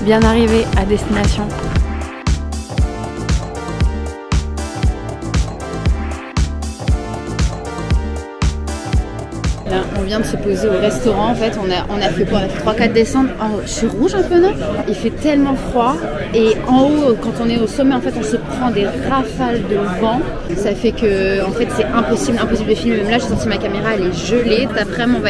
Bien arrivé à destination. Là, on vient de se poser au restaurant. En fait, on a fait quoi? On a fait 3-4 descentes. Oh, je suis rouge un peu, non? Il fait tellement froid. Et en haut, quand on est au sommet, en fait, on se prend des rafales de vent. Ça fait que, en fait, c'est impossible de filmer. Même là, j'ai sorti ma caméra, elle est gelée. Cet après-midi,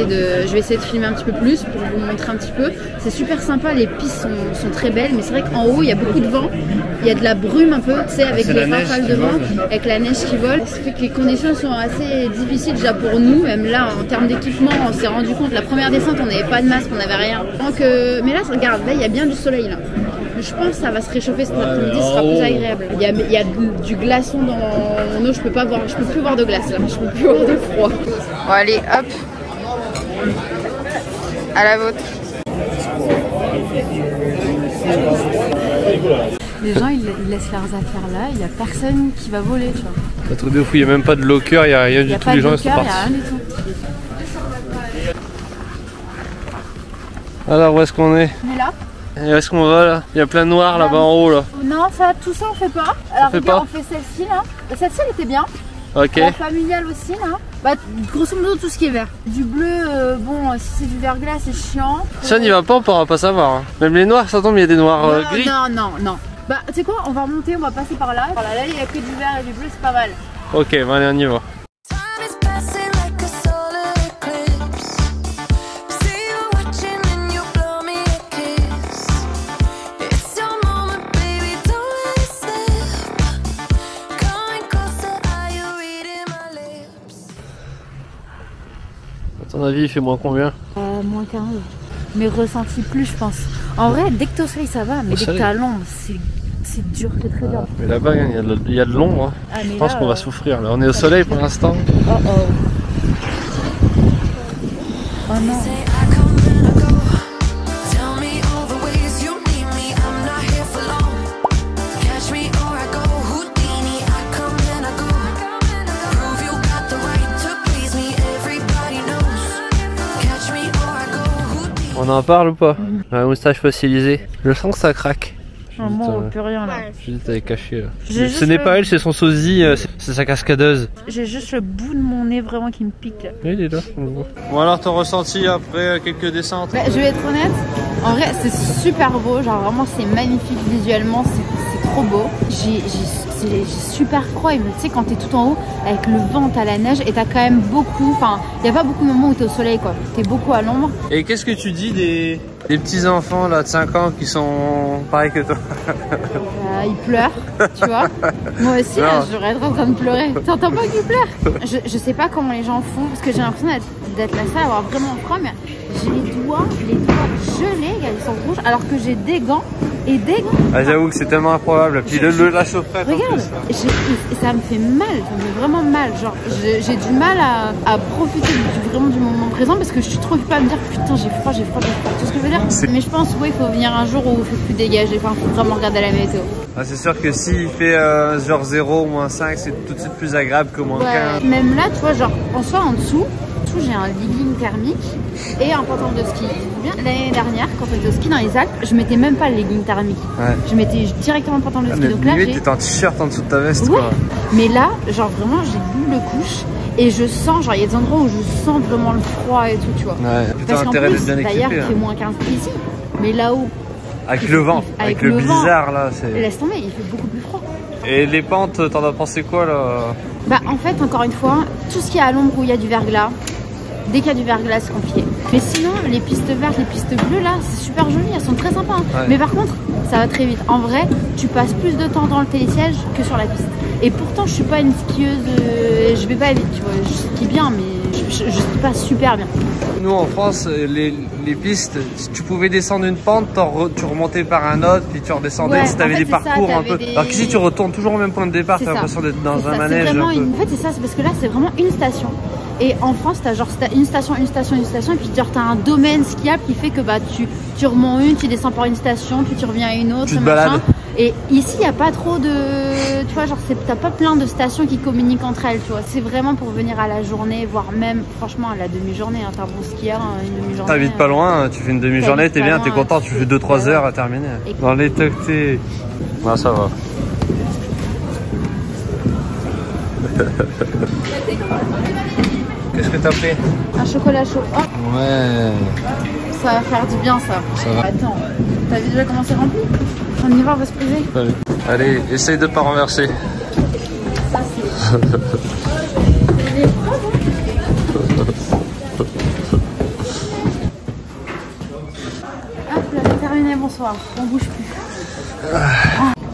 je vais essayer de filmer un petit peu plus pour vous montrer un petit peu. C'est super sympa. Les pistes sont très belles, mais c'est vrai qu'en haut, il y a beaucoup de vent. Il y a de la brume un peu, tu sais, avec les rafales de vent, avec la neige qui vole. Ça fait que les conditions sont assez difficiles déjà pour nous. Même là, en termes d'équipement, on s'est rendu compte, la première descente, on n'avait pas de masque, on n'avait rien. Donc, mais là, regarde, là, il y a bien du soleil là. Je pense que ça va se réchauffer cet après-midi, ce sera plus agréable. Il y a du glaçon dans mon eau, je peux plus voir de glace là, je peux plus voir de froid. Bon allez, hop, à la vôtre. Les gens ils laissent leurs affaires là, il n'y a personne qui va voler, tu vois. Un truc de fou, il n'y a même pas de locker, il n'y a rien du tout, les gens ils sont partis. Il n'y a rien du tout. Alors où est-ce qu'on est? On est là. Et où est-ce qu'on va là? Il y a plein de noir là-bas en haut là. Non, tout ça on fait pas. Alors regarde, on fait celle-ci là. Celle-ci elle était bien. Ok. La familiale aussi là. Bah grosso modo tout ce qui est vert. Du bleu, bon si c'est du verglas c'est chiant. Si on n'y va pas on pourra pas savoir. Hein. Même les noirs ça tombe, il y a des noirs gris. Non. Bah tu sais quoi, on va remonter, on va passer par là. Là il y a que du vert et du bleu, c'est pas mal. Ok, bah allez on y va. À ton avis, il fait moins combien? Moins 15. Mais ressenti plus, je pense. En vrai, dès que t'es au soleil, ça va, mais dès que t'es à l'ombre, c'est dur, c'est très dur. Mais là-bas, il y a de l'ombre. Hein. Je pense qu'on va souffrir. Là, on est au soleil pour l'instant. Oh non. On en parle ou pas? La moustache fossilisée. Je sens que ça craque. Moi on voit plus rien là. Je dis t'avais caché là. Ce n'est pas elle, c'est son sosie, c'est sa cascadeuse. J'ai juste le bout de mon nez vraiment qui me pique là. Oui, il est là, on le voit. Bon alors ton ressenti après quelques descentes? Je vais être honnête, en vrai c'est super beau, genre vraiment c'est magnifique visuellement, c'est trop beau. J'ai super froid, mais tu sais quand t'es tout en haut avec le vent, t'as la neige et t'as quand même beaucoup, enfin il n'y a pas beaucoup de moments où t'es au soleil quoi, t'es beaucoup à l'ombre. Et qu'est-ce que tu dis des petits enfants là de 5 ans qui sont pareils que toi? Ils pleurent, tu vois. Moi aussi là, j'aurais être en train de pleurer. T'entends pas qu'ils pleurent? Je sais pas comment les gens font parce que j'ai l'impression d'être la seule à avoir vraiment froid, mais j'ai les doigts gelés, ils sont rouges alors que j'ai des gants. Et des gants. Ah, j'avoue que c'est tellement improbable. Puis la chaufferette en regarde, plus. Ça me fait mal, ça me fait vraiment mal. Genre, j'ai du mal à profiter vraiment du moment présent parce que je suis trop occupée à me dire putain, j'ai froid. Tu vois ce que je veux dire? Mais je pense, il faut venir un jour où il fait plus dégager. Enfin, il faut vraiment regarder la météo. Ah, c'est sûr que s'il fait genre 0 ou moins 5, c'est tout de suite plus agréable que moins 15. Même là, tu vois, genre, en soi, en dessous, j'ai un legging thermique et un pantalon de ski. L'année dernière, quand on était au ski dans les Alpes, je mettais même pas le legging thermique. Ouais. Je mettais directement le pantalon de ski. Donc là, t'es en t-shirt en dessous de ta veste, quoi. Mais là, genre vraiment, j'ai double couche et je sens, genre il y a des endroits où je sens vraiment le froid et tout, tu vois. Ouais. Parce qu'en plus, d'ailleurs, il fait moins 15 ici, mais là-haut. Avec le vent, avec le blizzard là, c'est. Laisse tomber, il fait beaucoup plus froid. Et les pentes, t'en as pensé quoi là? Bah en fait, encore une fois, tout ce qui est à l'ombre où il y a du verglas. Dès qu'il y a du verglas, c'est compliqué. Mais sinon, les pistes vertes, les pistes bleues, là, c'est super joli, elles sont très sympas. Hein. Ouais. Mais par contre, ça va très vite. En vrai, tu passes plus de temps dans le télésiège que sur la piste. Et pourtant, je suis pas une skieuse, je vais pas vite, tu vois. Je skie bien, mais je skie pas super bien. Nous, en France, les pistes, si tu pouvais descendre une pente, tu remontais par un autre, puis tu redescendais, si tu avais des parcours un peu. Alors qu'ici, tu retournes toujours au même point de départ, tu as l'impression d'être dans un manège. En fait, c'est ça, c'est parce que là, c'est vraiment une station. Et en France, t'as genre une station, et puis genre t'as un domaine skiable qui fait que bah tu remontes une, tu descends par une station, puis tu reviens à une autre, tu te balades. Et ici, il n'y a pas trop de... Tu vois, genre, t'as pas plein de stations qui communiquent entre elles, tu vois. C'est vraiment pour venir à la journée, voire même, franchement, à la demi-journée. Hein. T'as un bon skieur, une demi-journée. T'habites pas loin, tu fais une demi-journée, t'es bien, t'es content, tu fais 2-3 heures à terminer. Dans les teutés. Non, ça va. Qu'est-ce que t'as pris? Un chocolat chaud. Oh. Ouais. Ça va faire du bien, ça. Ça va. Attends, t'as déjà commencé rempli? On y va, on va se priver. Allez, essaye de pas renverser. Ça, c'est... Il est propre, hein. Hop, là, c'est terminé, bonsoir. On bouge plus.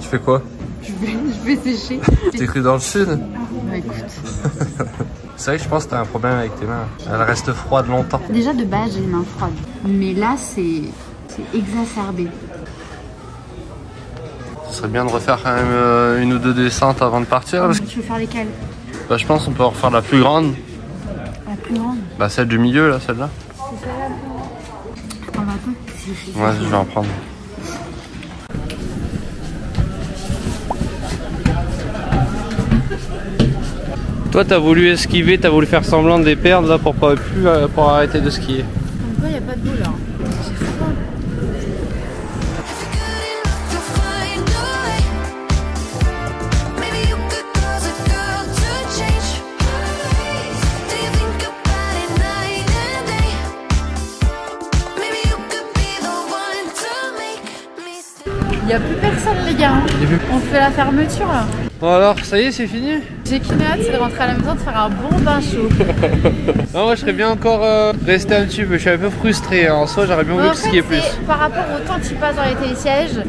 Tu fais quoi? Je vais sécher. T'es cru dans le sud? Bah écoute. C'est vrai que je pense que t'as un problème avec tes mains. Elles restent froides longtemps. Déjà de base j'ai les mains froides. Mais là c'est exacerbé. Ce serait bien de refaire quand même une ou deux descentes avant de partir. Parce que... Tu veux faire lesquelles? Bah, je pense qu'on peut en refaire la plus grande. La plus grande? Bah celle du milieu là, celle-là. C'est celle-là. Attends, bah attends. Ouais, je vais en prendre. Toi, t'as voulu esquiver, t'as voulu faire semblant de les perdre là pour arrêter de skier. Pourquoi il n'y a pas de bout là? C'est froid. Il n'y a plus personne les gars. On fait la fermeture là. Bon alors, ça y est, c'est fini? J'ai qu'une hâte, c'est de rentrer à la maison, de faire un bon bain chaud. Non, moi je serais bien encore resté un petit peu, je suis un peu frustré. En soi, j'aurais bien voulu skier plus. Par rapport au temps que tu passes dans les télésièges,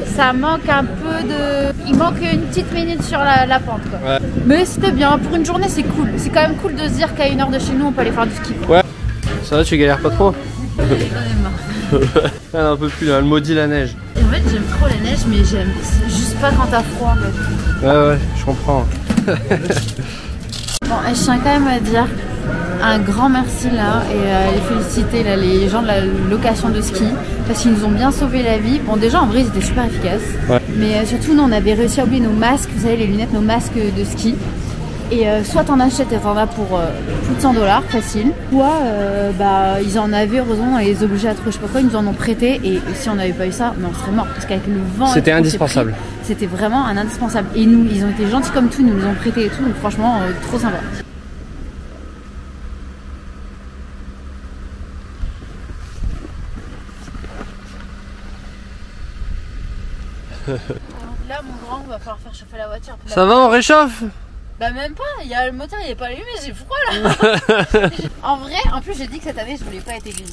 ça manque un peu de... Il manque une petite minute sur la pente quoi. Ouais. Mais c'était bien, pour une journée c'est cool. C'est quand même cool de se dire qu'à 1 heure de chez nous on peut aller faire du ski. Ouais, ça va, tu galères pas trop? J'en ai marre. Elle en peut plus là, elle maudit la neige. Et en fait j'aime trop la neige mais j'aime juste pas quand t'as froid en fait. Ouais, je comprends. Bon, je tiens quand même à dire un grand merci là et les féliciter là, les gens de la location de ski parce qu'ils nous ont bien sauvé la vie. Bon déjà en vrai ils étaient super efficaces, ouais. Mais surtout nous on avait réussi à oublier nos masques, vous savez les lunettes, nos masques de ski. Et soit t'en achètes et t'en as pour plus de 100 $ facile, soit bah, ils en avaient heureusement, on les obligeait à trouver je sais pas quoi, ils nous en ont prêté et si on n'avait pas eu ça, mais on serait mort parce qu'avec le vent c'était indispensable. C'était vraiment un indispensable et nous ils ont été gentils comme tout, ils nous ont prêté et tout, donc franchement trop sympa. Là mon grand on va falloir faire chauffer la voiture. Ça va, on réchauffe? Bah même pas, il y a le moteur il est pas allumé, j'ai froid là. En vrai, en plus j'ai dit que cette année je voulais pas être aiguille.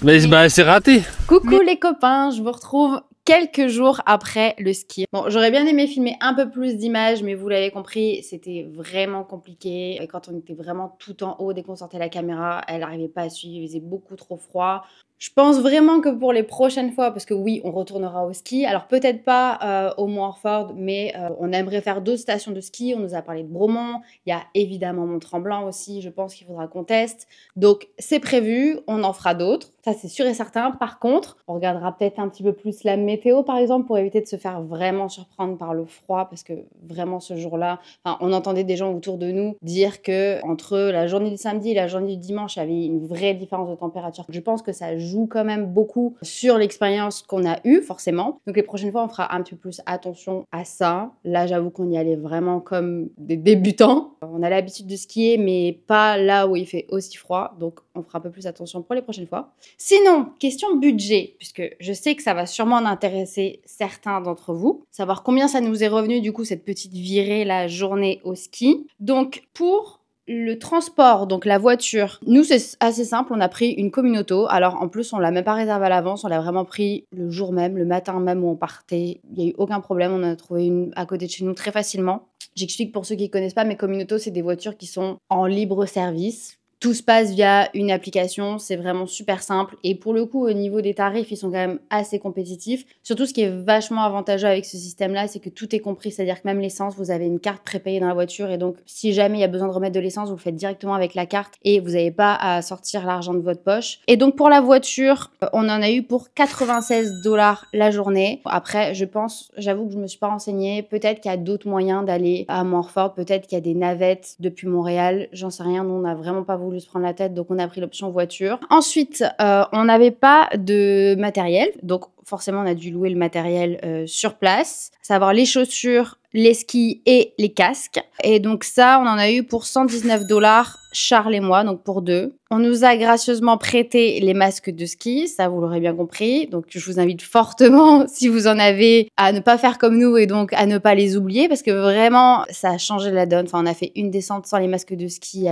Mais bah c'est raté. Coucou les copains, je vous retrouve quelques jours après le ski. Bon, j'aurais bien aimé filmer un peu plus d'images, mais vous l'avez compris, c'était vraiment compliqué. Et quand on était vraiment tout en haut, dès qu'on sortait la caméra, elle n'arrivait pas à suivre, il faisait beaucoup trop froid. Je pense vraiment que pour les prochaines fois, parce que oui, on retournera au ski. Alors peut-être pas au Mont-Orford, mais on aimerait faire d'autres stations de ski. On nous a parlé de Bromont. Il y a évidemment Mont-Tremblant aussi. Je pense qu'il faudra qu'on teste. Donc c'est prévu. On en fera d'autres. Ça c'est sûr et certain. Par contre, on regardera peut-être un petit peu plus la météo par exemple pour éviter de se faire vraiment surprendre par le froid parce que vraiment ce jour-là, enfin, on entendait des gens autour de nous dire que entre la journée du samedi et la journée du dimanche, il y avait une vraie différence de température. Je pense que ça joue quand même beaucoup sur l'expérience qu'on a eue, forcément. Donc les prochaines fois, on fera un petit peu plus attention à ça. Là, j'avoue qu'on y allait vraiment comme des débutants. On a l'habitude de skier, mais pas là où il fait aussi froid. Donc on fera un peu plus attention pour les prochaines fois. Sinon, question budget, puisque je sais que ça va sûrement en intéresser certains d'entre vous. Savoir combien ça nous est revenu, du coup, cette petite virée, la journée au ski. Donc, pour le transport, donc la voiture, nous c'est assez simple, on a pris une communauto. Alors en plus on l'a même pas réservé à l'avance, on l'a vraiment pris le jour même, le matin même où on partait. Il n'y a eu aucun problème, on en a trouvé une à côté de chez nous très facilement. J'explique pour ceux qui ne connaissent pas, mes communautos c'est des voitures qui sont en libre service. Tout se passe via une application, c'est vraiment super simple. Et pour le coup, au niveau des tarifs, ils sont quand même assez compétitifs. Surtout, ce qui est vachement avantageux avec ce système-là, c'est que tout est compris. C'est-à-dire que même l'essence, vous avez une carte prépayée dans la voiture. Et donc, si jamais il y a besoin de remettre de l'essence, vous le faites directement avec la carte et vous n'avez pas à sortir l'argent de votre poche. Et donc, pour la voiture, on en a eu pour 96 $ la journée. Après, j'avoue que je me suis pas renseignée. Peut-être qu'il y a d'autres moyens d'aller à Montfort. Peut-être qu'il y a des navettes depuis Montréal. J'en sais rien. Nous, on n'a vraiment pas voulu se prendre la tête, donc on a pris l'option voiture. Ensuite, on n'avait pas de matériel, donc forcément on a dû louer le matériel sur place, savoir les chaussures, les skis et les casques. Et donc ça, on en a eu pour 119 $, Charles et moi, donc pour deux. On nous a gracieusement prêté les masques de ski, ça vous l'aurez bien compris. Donc je vous invite fortement, si vous en avez, à ne pas faire comme nous et donc à ne pas les oublier parce que vraiment, ça a changé la donne. Enfin, on a fait une descente sans les masques de ski,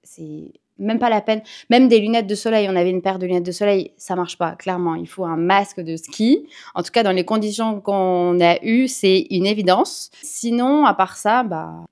c'est même pas la peine. Même des lunettes de soleil, on avait une paire de lunettes de soleil, ça marche pas, clairement. Il faut un masque de ski. En tout cas, dans les conditions qu'on a eues, c'est une évidence. Sinon, à part ça,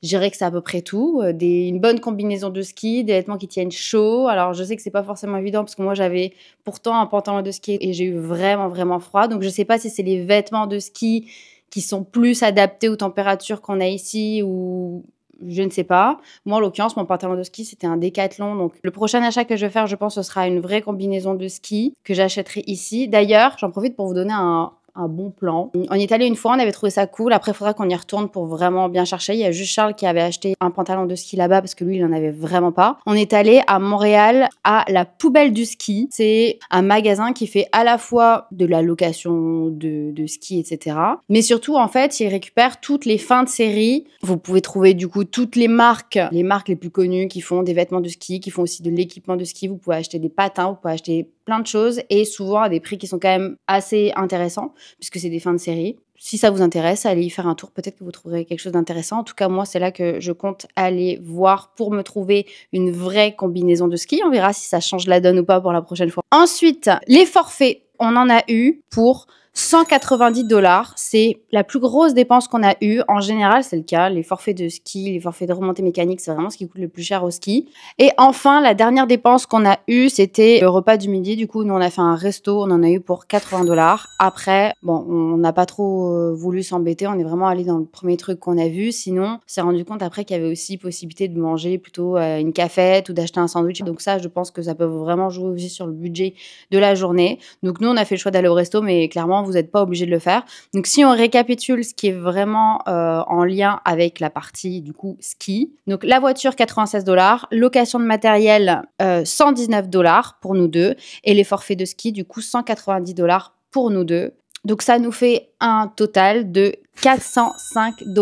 je dirais que c'est à peu près tout. Une bonne combinaison de ski, des vêtements qui tiennent chaud. Alors, je sais que c'est pas forcément évident parce que moi, j'avais pourtant un pantalon de ski et j'ai eu vraiment, vraiment froid. Donc, je sais pas si c'est les vêtements de ski qui sont plus adaptés aux températures qu'on a ici ou je ne sais pas. Moi, en l'occurrence, mon pantalon de ski, c'était un Décathlon. Donc, le prochain achat que je vais faire, je pense, ce sera une vraie combinaison de ski que j'achèterai ici. D'ailleurs, j'en profite pour vous donner un bon plan. On y est allé une fois, on avait trouvé ça cool. Après, il faudra qu'on y retourne pour vraiment bien chercher. Il y a juste Charles qui avait acheté un pantalon de ski là-bas parce que lui, il en avait vraiment pas. On est allé à Montréal à la Poubelle du ski. C'est un magasin qui fait à la fois de la location de ski, etc. Mais surtout, en fait, il récupère toutes les fins de série. Vous pouvez trouver du coup toutes les marques les plus connues qui font des vêtements de ski, qui font aussi de l'équipement de ski. Vous pouvez acheter des patins, vous pouvez acheter plein de choses et souvent à des prix qui sont quand même assez intéressants puisque c'est des fins de série. Si ça vous intéresse, allez y faire un tour. Peut-être que vous trouverez quelque chose d'intéressant. En tout cas, moi, c'est là que je compte aller voir pour me trouver une vraie combinaison de ski. On verra si ça change la donne ou pas pour la prochaine fois. Ensuite, les forfaits. On en a eu pour 190 $. C'est la plus grosse dépense qu'on a eue. En général, c'est le cas. Les forfaits de ski, les forfaits de remontée mécanique, c'est vraiment ce qui coûte le plus cher au ski. Et enfin, la dernière dépense qu'on a eue, c'était le repas du midi. Du coup, nous, on a fait un resto. On en a eu pour 80 $. Après, bon, on n'a pas trop voulu s'embêter. On est vraiment allé dans le premier truc qu'on a vu. Sinon, on s'est rendu compte après qu'il y avait aussi possibilité de manger plutôt une cafette ou d'acheter un sandwich. Donc ça, je pense que ça peut vraiment jouer aussi sur le budget de la journée. Donc nous, on a fait le choix d'aller au resto, mais clairement, vous n'êtes pas obligé de le faire. Donc, si on récapitule ce qui est vraiment en lien avec la partie, du coup, ski. Donc, la voiture, 96 $. Location de matériel, 119 $ pour nous deux. Et les forfaits de ski, du coup, 190 $ pour nous deux. Donc, ça nous fait un total de 405 $.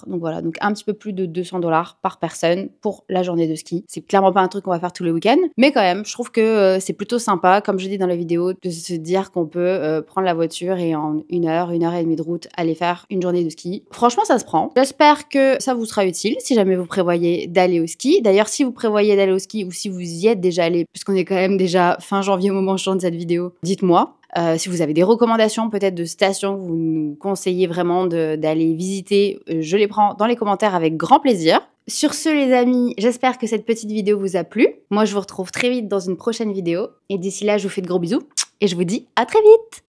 Donc voilà, donc un petit peu plus de 200 $ par personne pour la journée de ski. C'est clairement pas un truc qu'on va faire tous les week-ends, mais quand même, je trouve que c'est plutôt sympa, comme je dis dans la vidéo, de se dire qu'on peut prendre la voiture et en 1 heure et demie de route, aller faire une journée de ski. Franchement, ça se prend. J'espère que ça vous sera utile si jamais vous prévoyez d'aller au ski. D'ailleurs, si vous prévoyez d'aller au ski ou si vous y êtes déjà allé, puisqu'on est quand même déjà fin janvier au moment où je tourne cette vidéo, dites-moi. Si vous avez des recommandations peut-être de stations que vous nous conseillez vraiment d'aller visiter, je les prends dans les commentaires avec grand plaisir. Sur ce les amis, j'espère que cette petite vidéo vous a plu. Moi je vous retrouve très vite dans une prochaine vidéo et d'ici là je vous fais de gros bisous et je vous dis à très vite.